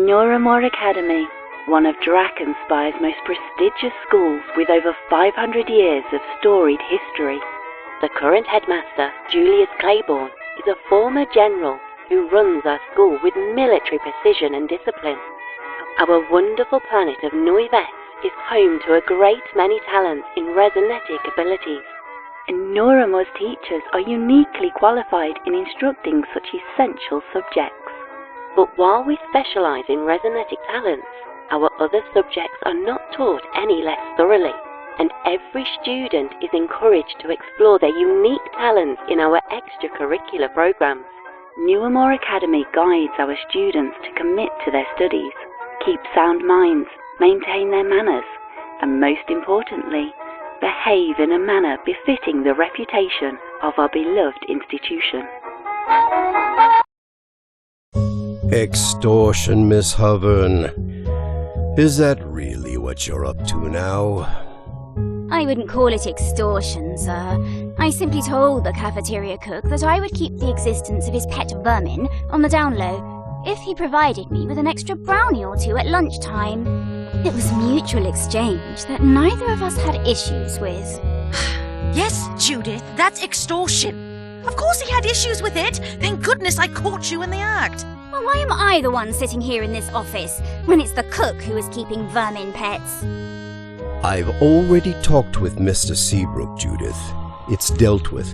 Noiramore Academy, one of Drakenspire's most prestigious schools with over 500 years of storied history. The current headmaster, Julius Claiborne, is a former general who runs our school with military precision and discipline. Our wonderful planet of Noivesse is home to a great many talents in resonetic abilities, and Noiramore's teachers are uniquely qualified in instructing such essential subjects. But while we specialise in resonetic talents, our other subjects are not taught any less thoroughly, and every student is encouraged to explore their unique talents in our extracurricular programs. Noiramore Academy guides our students to commit to their studies, keep sound minds, maintain their manners, and most importantly, behave in a manner befitting the reputation of our beloved institution. Extortion, Miss Hovern. Is that really what you're up to now? I wouldn't call it extortion, sir. I simply told the cafeteria cook that I would keep the existence of his pet vermin on the down low if he provided me with an extra brownie or two at lunchtime. It was mutual exchange that neither of us had issues with. Yes, Judith, that's extortion. Of course he had issues with it. Thank goodness I caught you in the act. Well, why am I the one sitting here in this office when it's the cook who is keeping vermin pets? I've already talked with Mr. Seabrook, Judith. It's dealt with.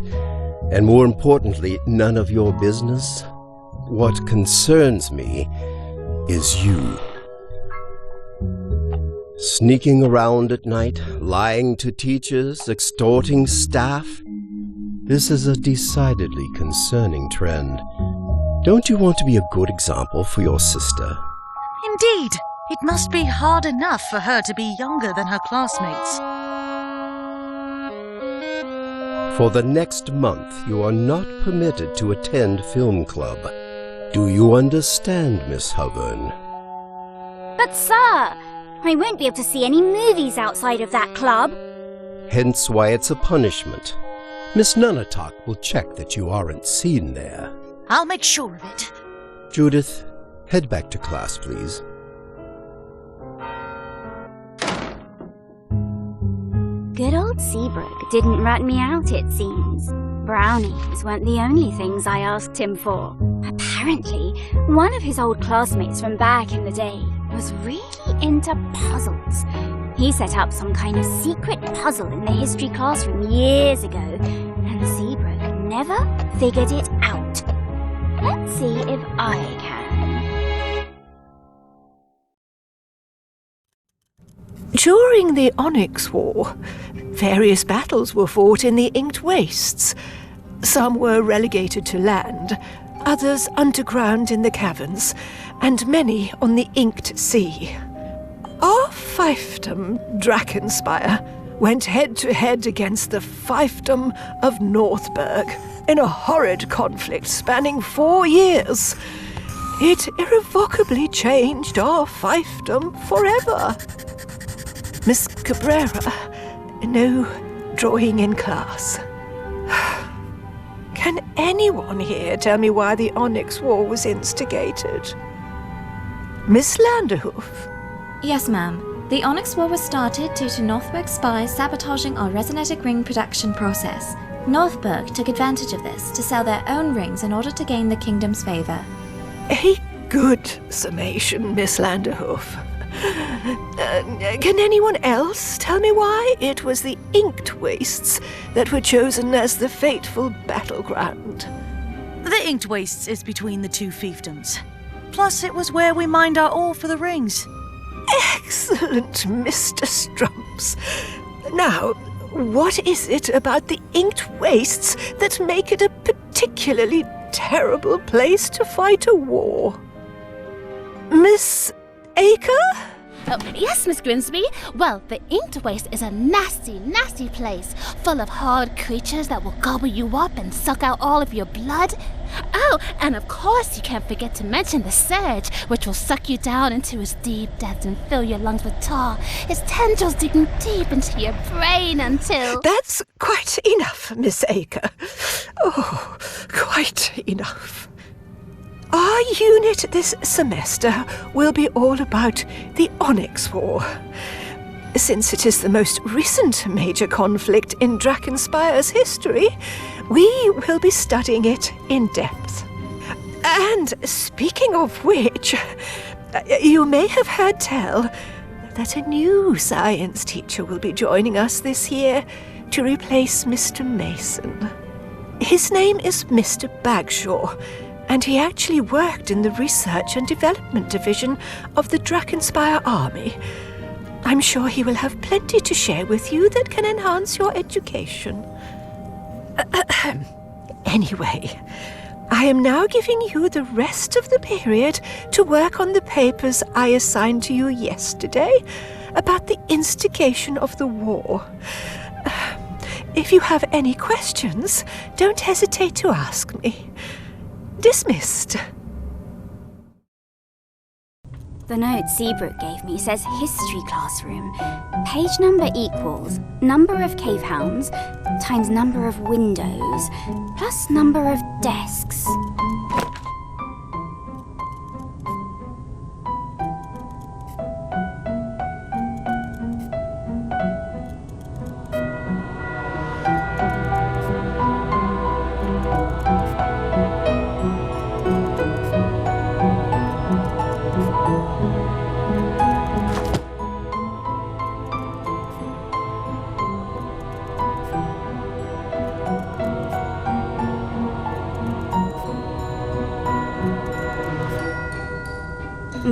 And more importantly, none of your business. What concerns me is you. Sneaking around at night, lying to teachers, extorting staff. This is a decidedly concerning trend. Don't you want to be a good example for your sister? Indeed. It must be hard enough for her to be younger than her classmates. For the next month, you are not permitted to attend film club. Do you understand, Miss Hovern? But, sir, I won't be able to see any movies outside of that club. Hence why it's a punishment. Miss Nunatak will check that you aren't seen there. I'll make sure of it. Judith, head back to class, please. Good old Seabrook didn't rat me out, it seems. Brownies weren't the only things I asked him for. Apparently, one of his old classmates from back in the day was really into puzzles. He set up some kind of secret puzzle in the history classroom years ago, and Seabrook never figured it out. Let's see if I can. During the Onyx War, various battles were fought in the Inked Wastes. Some were relegated to land, others underground in the caverns, and many on the Inked Sea. Our fiefdom, Drakenspire, went head-to-head against the fiefdom of Northburg in a horrid conflict spanning 4 years. It irrevocably changed our fiefdom forever. Miss Cabrera, no drawing in class. Can anyone here tell me why the Onyx War was instigated? Miss Landerhoof? Yes, ma'am. The Onyx War was started due to Northburg spies sabotaging our resonetic ring production process. Northburg took advantage of this to sell their own rings in order to gain the kingdom's favor. A good summation, Miss Landerhoof. Can anyone else tell me why it was the Inked Wastes that were chosen as the fateful battleground? The Inked Wastes is between the two fiefdoms. Plus, it was where we mined our ore for the rings. Excellent, Mr. Strumps. Now, what is it about the Inked Wastes that make it a particularly terrible place to fight a war? Miss Acre? Oh, yes, Miss Grimsby. Well, the Inked Waste is a nasty, nasty place, full of hard creatures that will gobble you up and suck out all of your blood. Oh, and of course you can't forget to mention the Surge, which will suck you down into its deep depths and fill your lungs with tar, its tendrils digging deep into your brain until... That's quite enough, Miss Acre. Oh, quite enough. Our unit this semester will be all about the Onyx War. Since it is the most recent major conflict in Drakenspire's history, we will be studying it in depth. And speaking of which, you may have heard tell that a new science teacher will be joining us this year to replace Mr. Mason. His name is Mr. Bagshaw, and he actually worked in the Research and Development Division of the Drakenspire Army. I'm sure he will have plenty to share with you that can enhance your education. Anyway, I am now giving you the rest of the period to work on the papers I assigned to you yesterday about the instigation of the war. If you have any questions, don't hesitate to ask me. Dismissed. The note Seabrook gave me says history classroom. Page number equals number of cave hounds times number of windows plus number of desks.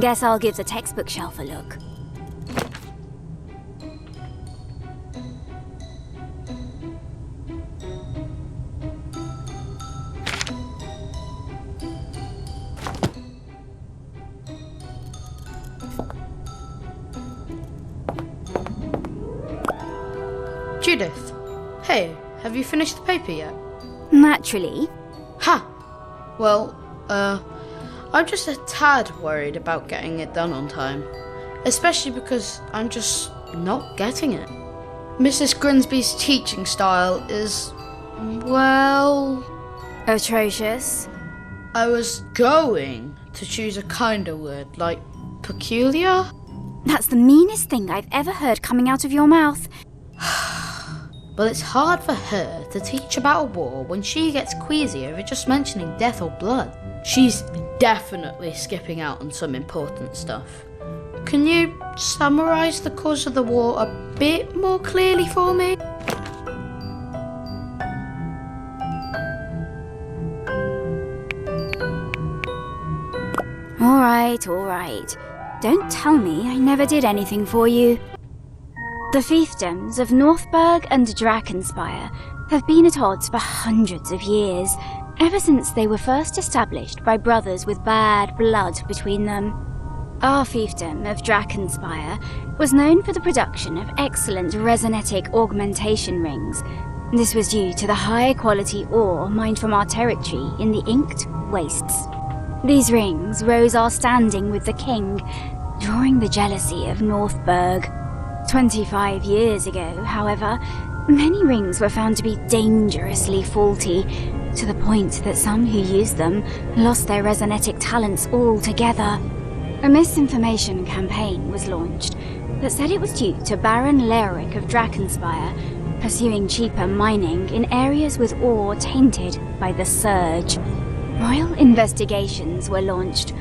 Guess I'll give the textbook shelf a look. Judith, hey, have you finished the paper yet? Naturally. Ha! Well, I'm just a tad worried about getting it done on time. Especially because I'm just not getting it. Mrs. Grinsby's teaching style is, well... Atrocious. I was going to choose a kinder word, like peculiar? That's the meanest thing I've ever heard coming out of your mouth. Well, it's hard for her to teach about a war when she gets queasy over just mentioning death or blood. She's definitely skipping out on some important stuff. Can you summarise the cause of the war a bit more clearly for me? All right. Don't tell me I never did anything for you. The fiefdoms of Northburg and Drakenspire have been at odds for hundreds of years, ever since they were first established by brothers with bad blood between them. Our fiefdom of Drakenspire was known for the production of excellent resonetic augmentation rings. This was due to the high-quality ore mined from our territory in the Inked Wastes. These rings rose our standing with the king, drawing the jealousy of Northburg. 25 years ago, however, many rings were found to be dangerously faulty, to the point that some who used them lost their resonetic talents altogether. A misinformation campaign was launched that said it was due to Baron Leoric of Drakenspire pursuing cheaper mining in areas with ore tainted by the Surge. Royal investigations were launched.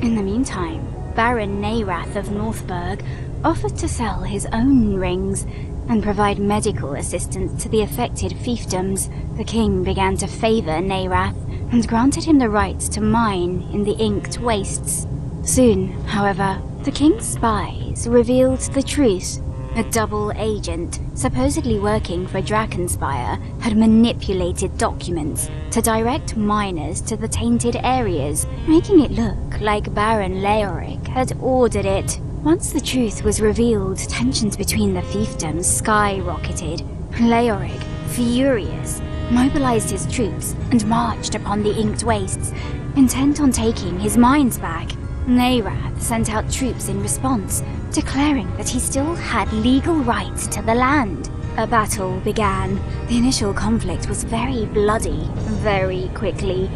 In the meantime, Baron Neirath of Northburg offered to sell his own rings and provide medical assistance to the affected fiefdoms. The king began to favour Neirath and granted him the rights to mine in the Inked Wastes. Soon, however, the king's spies revealed the truth. A double agent, supposedly working for Drakenspire, had manipulated documents to direct miners to the tainted areas, making it look like Baron Leoric had ordered it. Once the truth was revealed, tensions between the fiefdoms skyrocketed. Leoric, furious, mobilized his troops and marched upon the Inked Wastes, intent on taking his mines back. Neirath sent out troops in response, declaring that he still had legal rights to the land. A battle began. The initial conflict was very bloody, very quickly.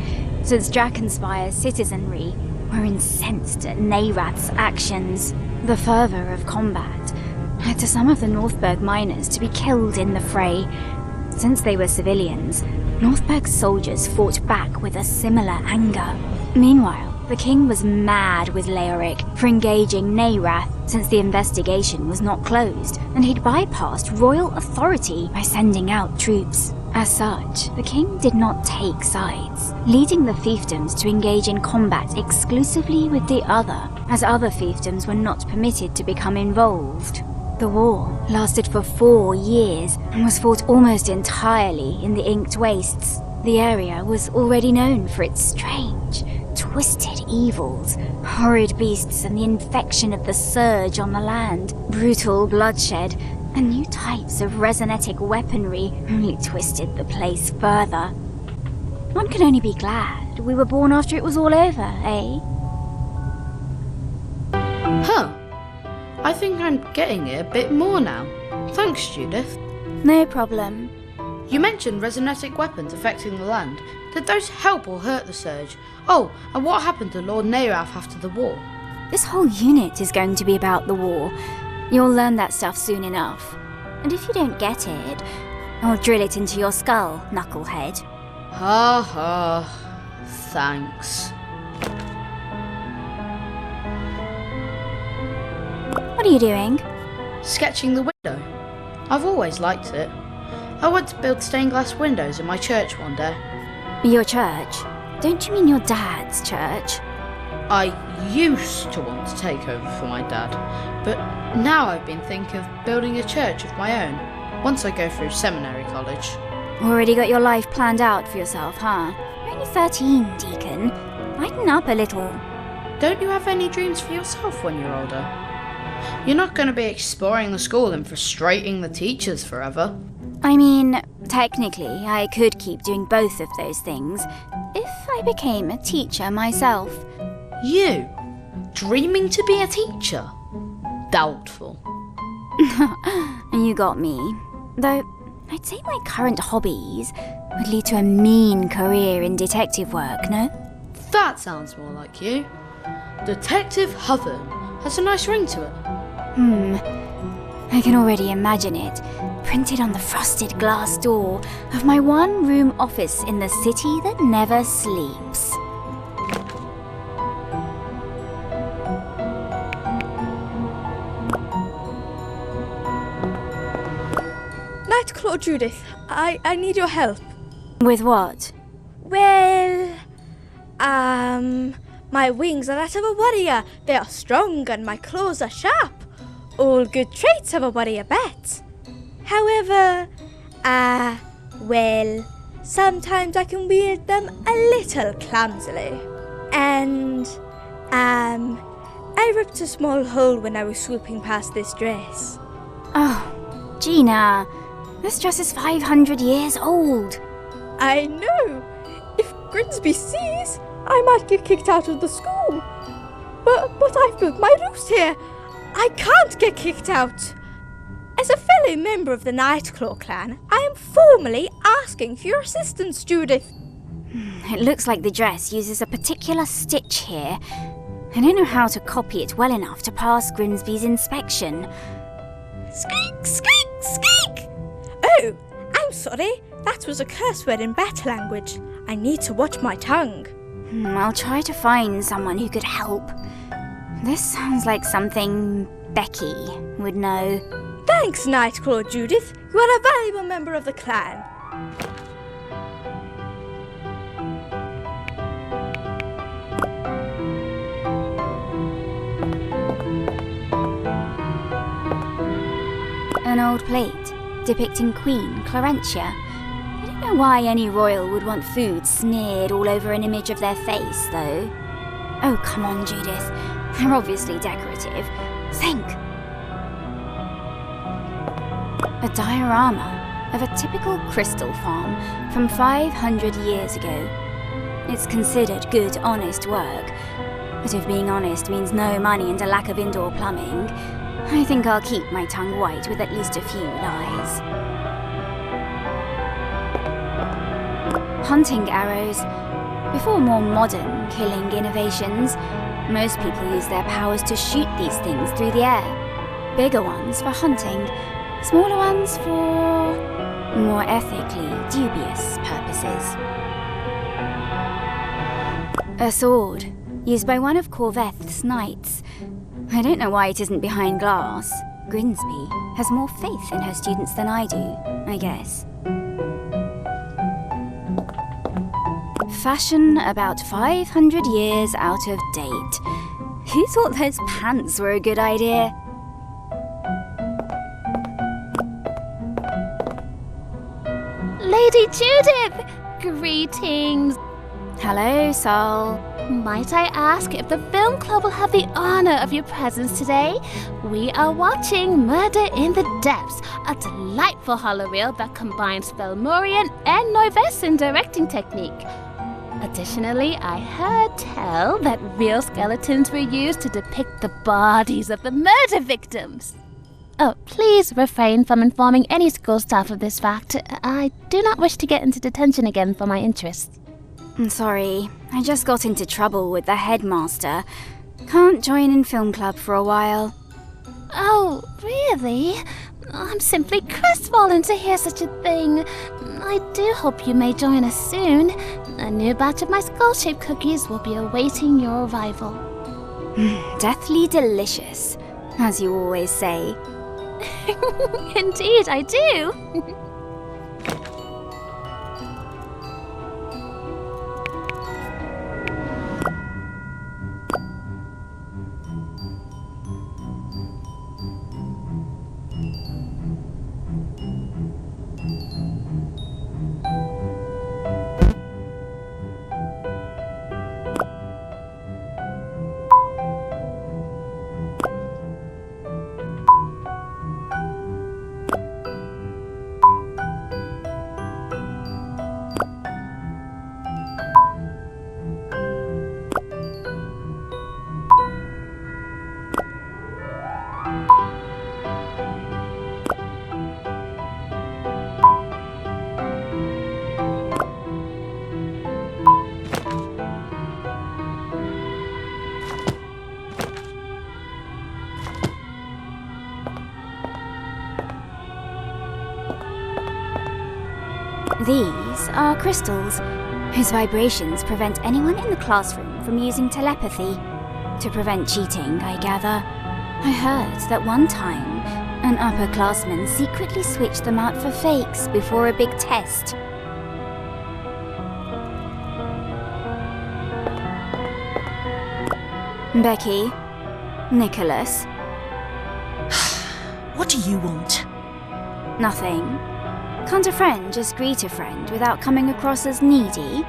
since Drakenspire's citizenry were incensed at Neirath's actions. The fervour of combat led to some of the Northberg miners to be killed in the fray. Since they were civilians, Northberg's soldiers fought back with a similar anger. Meanwhile, the king was mad with Leoric for engaging Neirath since the investigation was not closed, and he'd bypassed royal authority by sending out troops. As such, the king did not take sides, leading the fiefdoms to engage in combat exclusively with the other, as other fiefdoms were not permitted to become involved. The war lasted for 4 years and was fought almost entirely in the Inked Wastes. The area was already known for its strange, twisted evils, horrid beasts and the infection of the surge on the land, brutal bloodshed, and new types of resonetic weaponry only twisted the place further. One can only be glad we were born after it was all over, eh? Huh. I think I'm getting it a bit more now. Thanks, Judith. No problem. You mentioned resonetic weapons affecting the land. Did those help or hurt the surge? Oh, and what happened to Lord Neirath after the war? This whole unit is going to be about the war. You'll learn that stuff soon enough. And if you don't get it, I'll drill it into your skull, knucklehead. Ha ha. Thanks. What are you doing? Sketching the window. I've always liked it. I want to build stained glass windows in my church one day. Your church? Don't you mean your dad's church? I used to want to take over for my dad, but now I've been thinking of building a church of my own, once I go through seminary college. Already got your life planned out for yourself, huh? You're only 13, Deacon. Lighten up a little. Don't you have any dreams for yourself when you're older? You're not going to be exploring the school and frustrating the teachers forever. I mean, technically, I could keep doing both of those things if I became a teacher myself. You? Dreaming to be a teacher? Doubtful. You got me. Though, I'd say my current hobbies would lead to a mean career in detective work, no? That sounds more like you. Detective Hovern has a nice ring to it. I can already imagine it, printed on the frosted glass door of my one-room office in the city that never sleeps. Nightclaw Judith, I need your help. With what? Well, my wings are that of a warrior. They are strong and my claws are sharp. All good traits of a warrior bat. However, well, sometimes I can wield them a little clumsily. And, I ripped a small hole when I was swooping past this dress. Oh, Gina, this dress is 500 years old. I know. If Grimsby sees, I might get kicked out of the school. But I've built my roost here. I can't get kicked out. As a fellow member of the Nightclaw clan, I am formally asking for your assistance, Judith. It looks like the dress uses a particular stitch here. I don't know how to copy it well enough to pass Grimsby's inspection. Squeak, squeak, squeak! Oh, I'm sorry. That was a curse word in battle language. I need to watch my tongue. I'll try to find someone who could help. This sounds like something Becky would know. Thanks, Nightclaw Judith. You are a valuable member of the clan. An old plate depicting Queen Clarentia. I don't know why any royal would want food smeared all over an image of their face, though. Oh, come on, Judith. They're obviously decorative. Think. A diorama of a typical crystal farm from 500 years ago. It's considered good, honest work. But if being honest means no money and a lack of indoor plumbing, I think I'll keep my tongue white with at least a few lies. Hunting arrows. Before more modern killing innovations, most people use their powers to shoot these things through the air. Bigger ones for hunting, smaller ones for more ethically dubious purposes. A sword, used by one of Corvethe's knights. I don't know why it isn't behind glass. Grimsby has more faith in her students than I do, I guess. Fashion about 500 years out of date. Who thought those pants were a good idea? Lady Judith! Greetings! Hello, Sol. Might I ask if the film club will have the honor of your presence today? We are watching Murder in the Depths, a delightful horror reel that combines Fomorian and Noivesse directing technique. Additionally, I heard tell that real skeletons were used to depict the bodies of the murder victims. Oh, please refrain from informing any school staff of this fact. I do not wish to get into detention again for my interests. I'm sorry, I just got into trouble with the headmaster. Can't join in film club for a while. Oh, really? I'm simply crestfallen to hear such a thing. I do hope you may join us soon. A new batch of my skull-shaped cookies will be awaiting your arrival. Deathly delicious, as you always say. Indeed, I do. These are crystals, whose vibrations prevent anyone in the classroom from using telepathy. To prevent cheating, I gather. I heard that one time, an upperclassman secretly switched them out for fakes before a big test. Becky, Nicholas. What do you want? Nothing. Can't a friend just greet a friend without coming across as needy?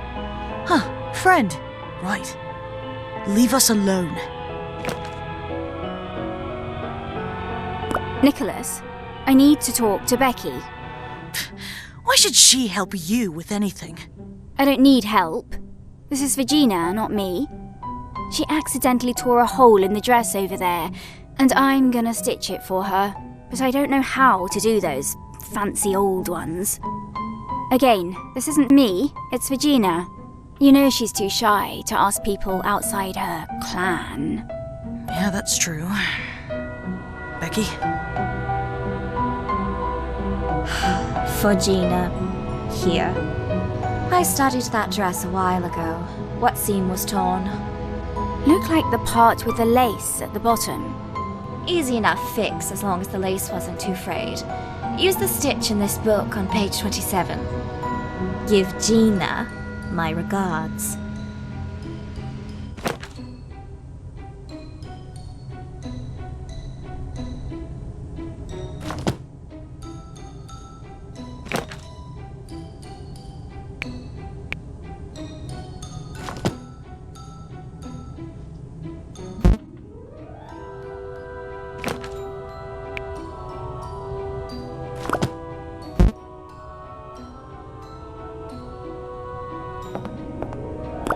Huh, friend. Right. Leave us alone. Nicholas, I need to talk to Becky. Why should she help you with anything? I don't need help. This is Virginia, not me. She accidentally tore a hole in the dress over there, and I'm gonna stitch it for her, but I don't know how to do those fancy old ones. Again, this isn't me, it's Virginia. You know she's too shy to ask people outside her clan. Yeah, that's true. Becky? Virginia, here. I studied that dress a while ago. What seam was torn? Looked like the part with the lace at the bottom. Easy enough fix as long as the lace wasn't too frayed. Use the stitch in this book on page 27. Give Gina my regards.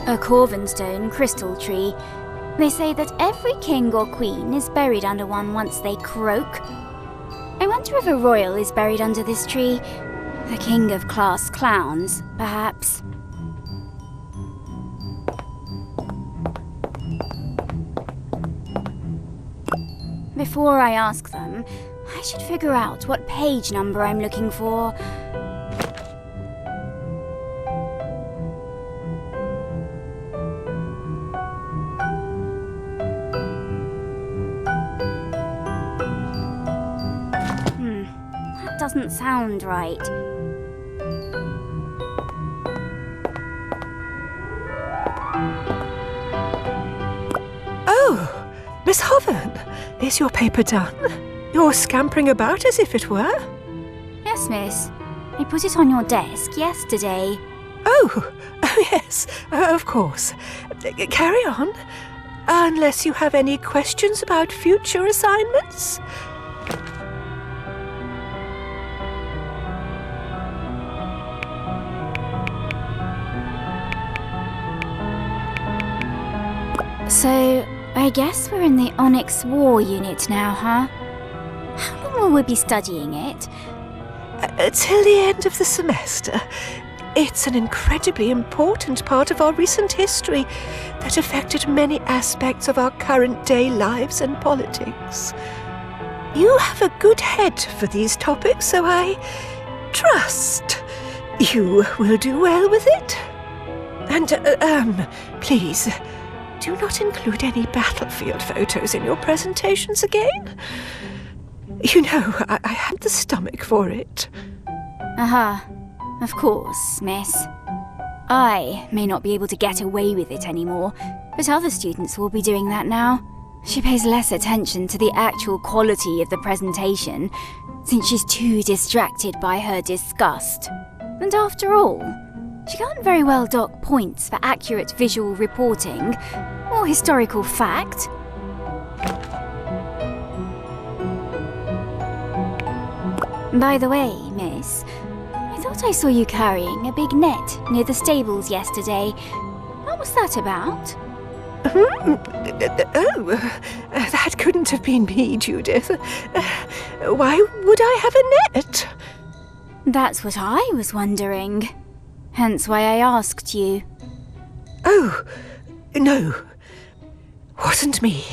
A Corvenstone crystal tree. They say that every king or queen is buried under one once they croak. I wonder if a royal is buried under this tree. The king of class clowns, perhaps. Before I ask them, I should figure out what page number I'm looking for. That doesn't sound right. Oh, Miss Hovern, is your paper done? You're scampering about as if it were. Yes, miss. I put it on your desk yesterday. Oh yes, of course. Carry on. Unless you have any questions about future assignments. So, I guess we're in the Onyx War unit now, huh? How long will we be studying it? Till the end of the semester. It's an incredibly important part of our recent history that affected many aspects of our current day lives and politics. You have a good head for these topics, so I trust you will do well with it. And, please, do not include any battlefield photos in your presentations again. You know, I had the stomach for it. Of course, miss. I may not be able to get away with it anymore, but other students will be doing that now. She pays less attention to the actual quality of the presentation, since she's too distracted by her disgust. And after all, she can't very well dock points for accurate visual reporting or historical fact. By the way, miss, I thought I saw you carrying a big net near the stables yesterday. What was that about? That couldn't have been me, Judith. Why would I have a net? That's what I was wondering. Hence why I asked you. Oh, no. Wasn't me.